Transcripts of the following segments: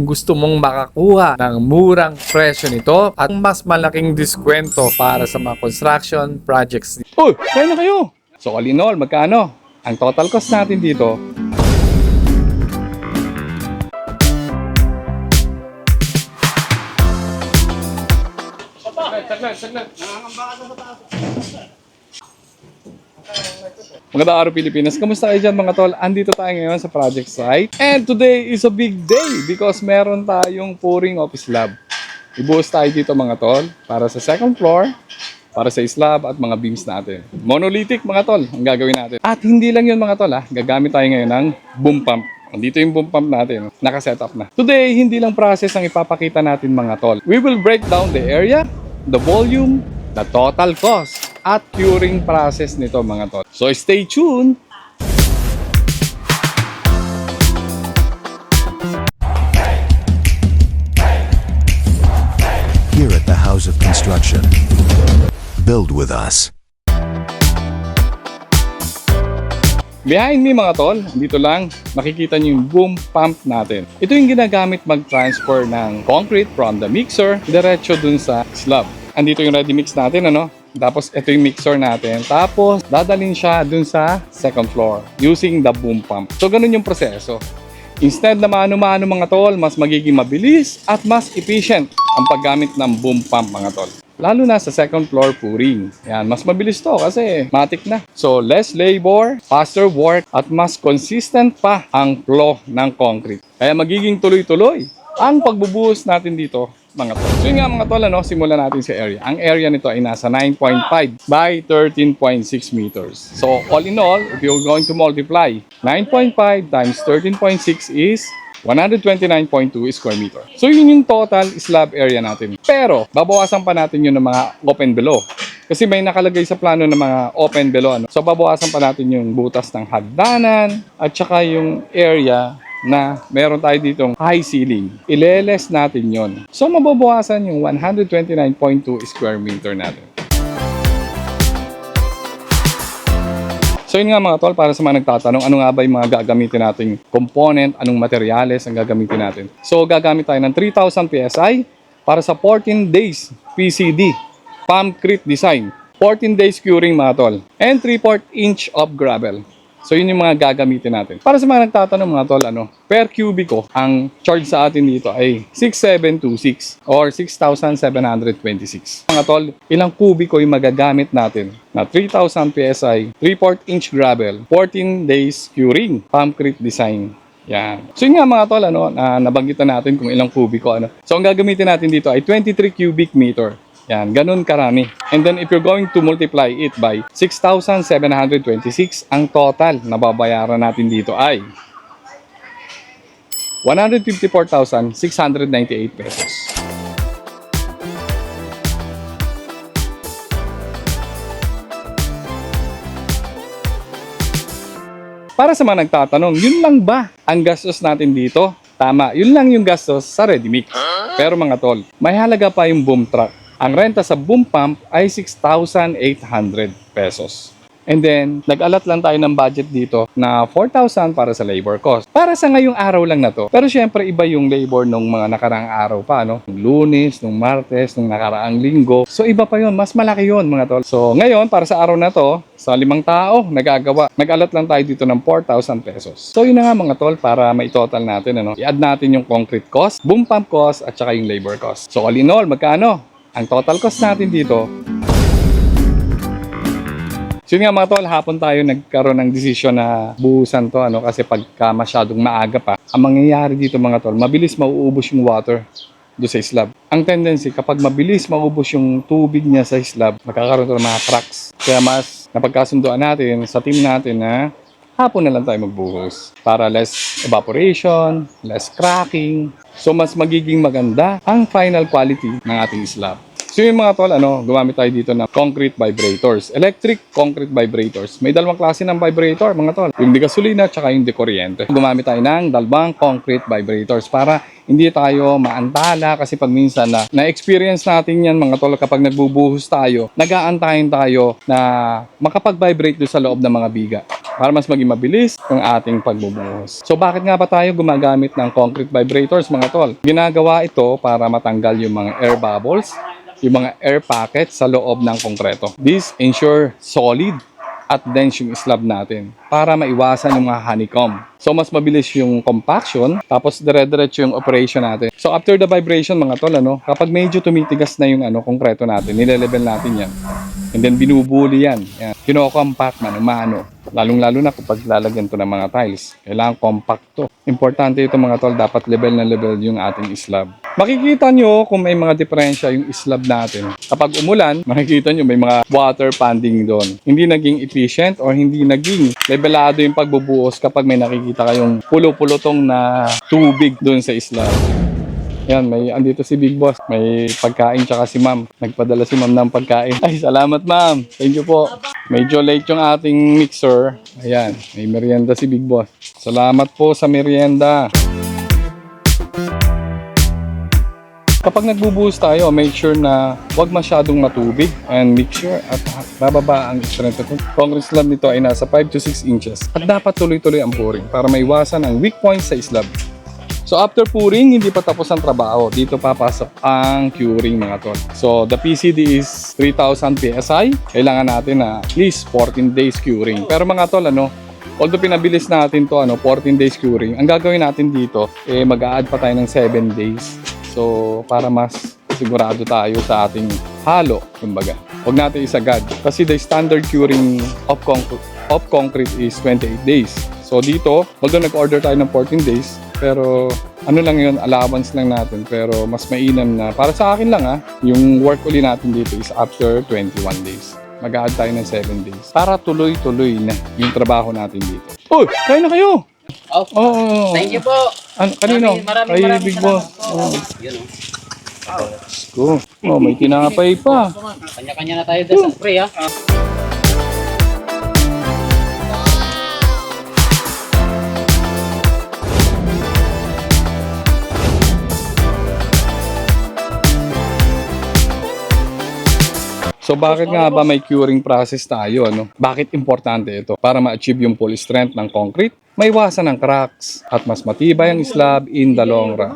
gusto mong makakuha ng murang presyo nito at mas malaking diskwento para sa mga construction projects. Uy, kaya na kayo! So all in all, magkano? Ang total cost natin dito, Magandang araw Pilipinas. Kamusta kayo dyan mga tol? Andito tayo ngayon sa project site. And today is a big day because meron tayong pouring of slab. Ibuhos tayo dito mga tol para sa second floor, para sa slab at mga beams natin. Monolithic mga tol ang gagawin natin. At hindi lang yun mga tol gagamit tayo ngayon ng boom pump. Dito yung boom pump natin, nakaset up na. Today, hindi lang process ang ipapakita natin mga tol. We will break down the area, the volume, the total cost, at curing process nito mga tol. So stay tuned! Here at the House of Construction, build with us. Behind me mga tol, dito lang, makikita niyo yung boom pump natin. Ito yung ginagamit mag-transfer ng concrete from the mixer, diretso dun sa slab. Andito yung ready mix natin, ano? Tapos ito yung mixer natin. Tapos dadalhin siya dun sa second floor using the boom pump. So ganun yung proseso. Instead na mano-mano mga tol, mas magiging mabilis at mas efficient ang paggamit ng boom pump mga tol. Lalo na sa second floor pouring. Yan, mas mabilis to kasi matik na. So less labor, faster work, at mas consistent pa ang flow ng concrete. Kaya magiging tuloy-tuloy ang pagbubuhos natin dito mga tol. So yun nga mga tol, simulan natin sa area. Ang area nito ay nasa 9.5 by 13.6 meters. So all in all, if you're going to multiply, 9.5 times 13.6 is 129.2 square meter. So yun yung total slab area natin. Pero babawasan pa natin yun ng mga open below. Kasi may nakalagay sa plano ng mga open below. So babawasan pa natin yung butas ng hagdanan at saka yung area na meron tayo ditong high ceiling. Ileles natin yon. So mababawasan yung 129.2 square meter natin. So yun nga mga tol, para sa mga nagtatanong, ano nga ba yung mga gagamitin nating component, anong materyales ang gagamitin natin. So gagamit tayo ng 3,000 PSI para sa 14 days PCD, Pumpcrete design. 14 days curing mga tol. And 3/4 inch of gravel. So yun yung mga gagamitin natin. Para sa mga nagtatanong mga tol, per cubico, ang charge sa atin dito ay 6,726 or 6,726. Mga tol, ilang kubiko yung magagamit natin na 3,000 PSI, 3/4 inch gravel, 14 days curing, Pumpcrete design. Yan. So yun nga mga tol, na nabanggitan natin kung ilang kubiko. So ang gagamitin natin dito ay 23 cubic meter. Yan, ganun karami. And then if you're going to multiply it by 6,726, ang total na babayaran natin dito ay 154,698 pesos. Para sa mga nagtatanong, yun lang ba ang gastos natin dito? Tama, yun lang yung gastos sa ready mix. Pero mga tol, may halaga pa yung boom truck. Ang renta sa boom pump ay 6,800 pesos. And then, nag-alat lang tayo ng budget dito na 4,000 para sa labor cost. Para sa ngayong araw lang na to. Pero syempre, iba yung labor nung mga nakaraang araw pa, Nung Lunes, nung Martes, nung nakaraang linggo. So, iba pa yun. Mas malaki yun, mga tol. So, ngayon, para sa araw na to, sa 5 tao, nagagawa. Nag-alat lang tayo dito ng 4,000 pesos. So, yun na nga mga tol, para mai-total natin, I-add natin yung concrete cost, boom pump cost, at saka yung labor cost. So, all in all, magkano? Ang total cost natin dito. So yun nga mga tol, hapon tayo nagkaroon ng desisyon na buhusan to, kasi pagka masyadong maaga pa, ang mangyayari dito mga tol, mabilis mauubos yung water doon sa slab. Ang tendency, kapag mabilis maubos yung tubig niya sa slab, magkakaroon to ng mga cracks. Kaya mas napagkasunduan natin sa team natin na hapon na lang tayo magbuhos para less evaporation, less cracking. So mas magiging maganda ang final quality ng ating slab. So yung mga tol, gumamit tayo dito ng concrete vibrators. Electric concrete vibrators. May dalawang klase ng vibrator, mga tol. Yung di gasolina, tsaka yung di kuryente. Gumamit tayo ng dalawang concrete vibrators para hindi tayo maantala kasi pag minsan na-experience natin yan, mga tol, kapag nagbubuhos tayo, nag-aantayin tayo na makapag-vibrate doon sa loob ng mga biga. para mas maging mabilis ang ating pagbubuhos. So bakit nga ba tayo gumagamit ng concrete vibrators mga tol? Ginagawa ito para matanggal yung mga air bubbles, yung mga air pockets sa loob ng konkreto. This ensure solid at dense yung slab natin para maiwasan yung mga honeycomb. So mas mabilis yung compaction, tapos dire-diretso yung operation natin. So after the vibration mga tol, kapag medyo tumitigas na yung konkreto natin, nile-level natin yan. And then binubuli yan. Kino-compact mano. Lalong-lalo na kapag lalagyan to ng mga tiles. Kailangan compact to. Importante ito mga tol, dapat level na level yung ating slab. Makikita nyo kung may mga diferensya yung slab natin. Kapag umulan, makikita nyo may mga water panding doon. Hindi naging efficient or hindi naging levelado yung pagbubuhos kapag may nakikita kayong pulo-pulutong na tubig doon sa slab. Yan, andito si Big Boss. May pagkain tsaka si Ma'am. Nagpadala si Ma'am ng pagkain. Ay, salamat Ma'am. Thank you po. Medyo late yung ating mixer. Ayan, may merienda si Big Boss. Salamat po sa merienda. Kapag nagbubuhos tayo, make sure na huwag masyadong matubig and mixture at bababa ang strength ng concrete slab nito ay nasa 5 to 6 inches. At dapat tuloy-tuloy ang pouring para maiwasan ang weak points sa slab. So after pouring, hindi pa tapos ang trabaho. Dito papasok ang curing mga tol. So the PCD is 3,000 PSI. Kailangan natin na at least 14 days curing. Pero mga tol, although pinabilis natin to 14 days curing, ang gagawin natin dito, mag-a-add pa tayo ng 7 days. So para mas sigurado tayo sa ating halo, kumbaga. Huwag natin isagad. Kasi the standard curing of concrete is 28 days. So dito, although nag-order tayo ng 14 days, pero lang yun, allowance lang natin. Pero mas mainam na, para sa akin lang yung work uli natin dito is after 21 days. Mag-a-add tayo ng 7 days. Para tuloy-tuloy na yung trabaho natin dito. Uy! Kain na kayo! Oh, Thank you po. Kanino? Maraming Big Boss. Yun Go. May tinapay pa. Kanya-kanya na tayo dyan sa spray ha. So bakit nga ba may curing process tayo? Bakit importante ito? Para ma-achieve yung full strength ng concrete, maiwasan ang cracks, at mas matibay ang slab in the long run.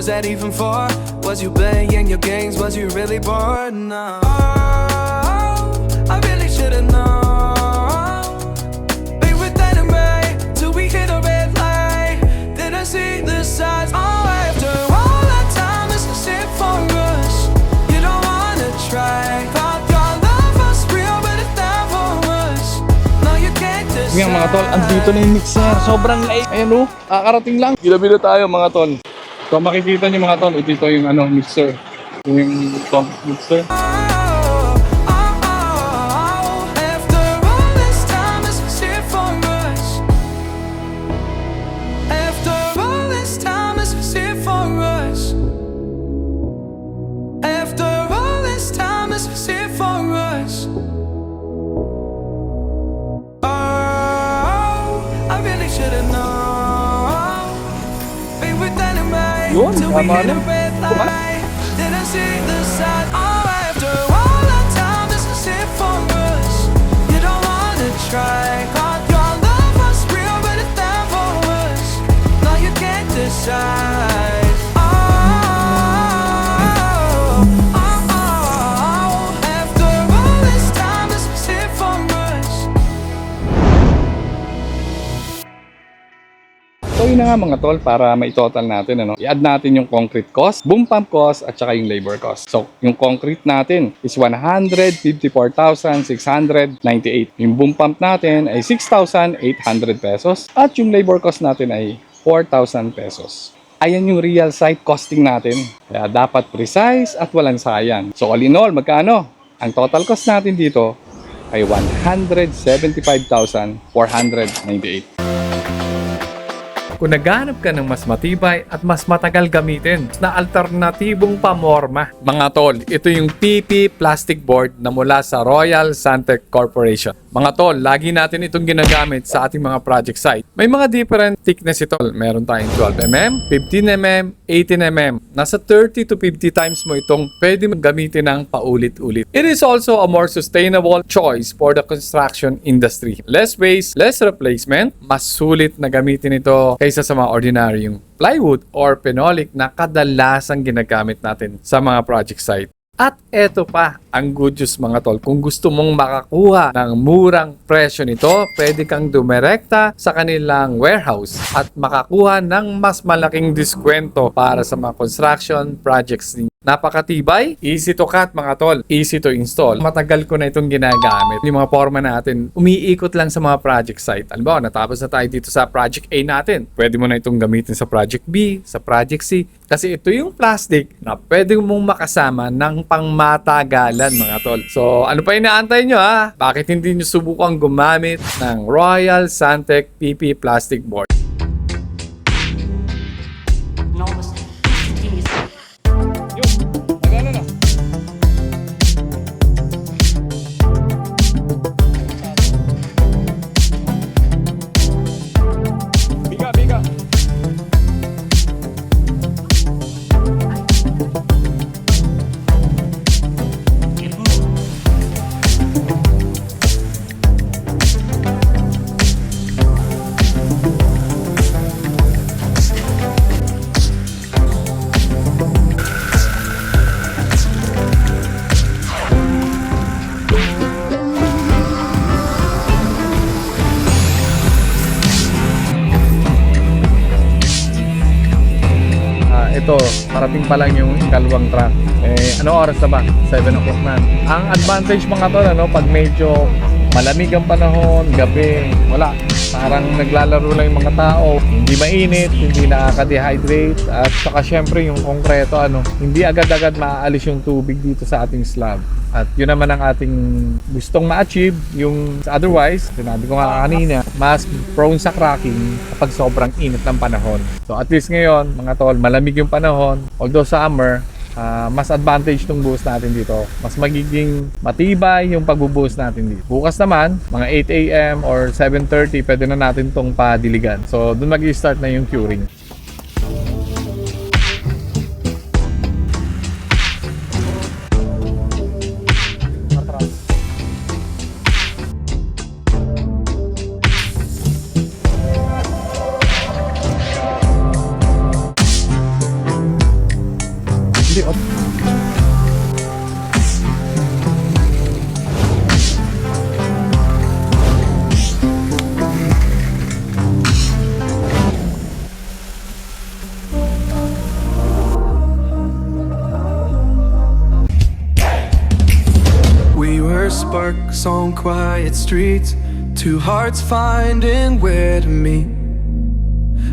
Was that even for? Was you playing your games? Was you really bored? No. I really should've known. Be with anyway till we hit a red light. Didn't see the signs. Oh, after all that time, it's just it for us. You don't wanna try. Thought your love was real, but it never was. No, you can't decide. Ngayon mga tol, andito na yung mixer. Sobrang light. Ayan kakarating lang. Gila-bila tayo mga tol. So makikita niyo mga tol, ito yung mixer. Yung concrete mixer. Yun, tama na. Didn't see the sign. Oh, after all that time, this is it for us. You don't wanna try. Thought your love was real, but it never was. No, you can't decide. After So yun na nga mga tol, para maitotal natin, ano, i-add natin yung concrete cost, boom pump cost, at saka yung labor cost. So yung concrete natin is 154,698. Yung boom pump natin ay 6,800 pesos. At yung labor cost natin ay 4,000 pesos. Ayan yung real site costing natin. Kaya dapat precise at walang sayang. So all in all, magkano? Ang total cost natin dito ay 175,498. Kung naghanap ka ng mas matibay at mas matagal gamitin na alternatibong pamorma, mga tol, ito yung PP plastic board na mula sa Royal Santec Corporation. Mga tol, lagi natin itong ginagamit sa ating mga project site. May mga different thickness ito. Meron tayong 12mm, 15mm, 18mm. Nasa 30 to 50 times mo itong pwede gamitin ng paulit-ulit. It is also a more sustainable choice for the construction industry. Less waste, less replacement. Mas sulit na gamitin ito kaysa sa mga ordinaryong plywood or phenolic na kadalasang ginagamit natin sa mga project site. At eto pa, ang good news mga tol, kung gusto mong makakuha ng murang presyo nito, pwede kang dumirekta sa kanilang warehouse at makakuha ng mas malaking diskwento para sa mga construction projects ninyo. Napakatibay, easy to cut mga tol, easy to install. Matagal ko na itong ginagamit. Yung mga forma natin, umiikot lang sa mga project site. Halimbawa, natapos na tayo dito sa project A natin. Pwede mo na itong gamitin sa project B, sa project C. Kasi ito yung plastic na pwede mong makasama ng pangmatagalan mga tol. So, ano pa inaantay nyo ha? Bakit hindi nyo subukang gumamit ng Royal Santec PP Plastic Board? Ito, parating pa lang yung ikalawang truck. Ano oras na ba? 7 o'clock na. Ang advantage mga tol, pag medyo malamig ang panahon, gabi, wala. Parang naglalaro lang yung mga tao. Hindi mainit, hindi nakaka-dehydrate. At saka syempre yung konkreto, hindi agad-agad maaalis yung tubig dito sa ating slab. At yun naman ang ating gustong ma-achieve. Yung otherwise, sinabi ko nga kanina, mas prone sa cracking kapag sobrang init ng panahon. So at least ngayon, mga tol, malamig yung panahon. Although summer, mas advantage tong buhos natin dito. Mas magiging matibay yung pagbubuhos natin dito. Bukas naman, mga 8 a.m. or 7:30, pwede na natin tong padiligan. So doon mag-i-start na yung curing. Sparks on quiet streets, two hearts finding where to meet.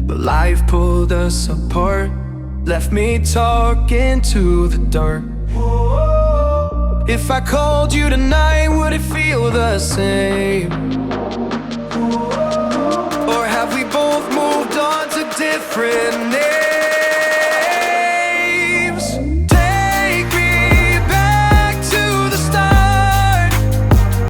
But life pulled us apart, left me talking to the dark. If I called you tonight, would it feel the same? Or have we both moved on to different names?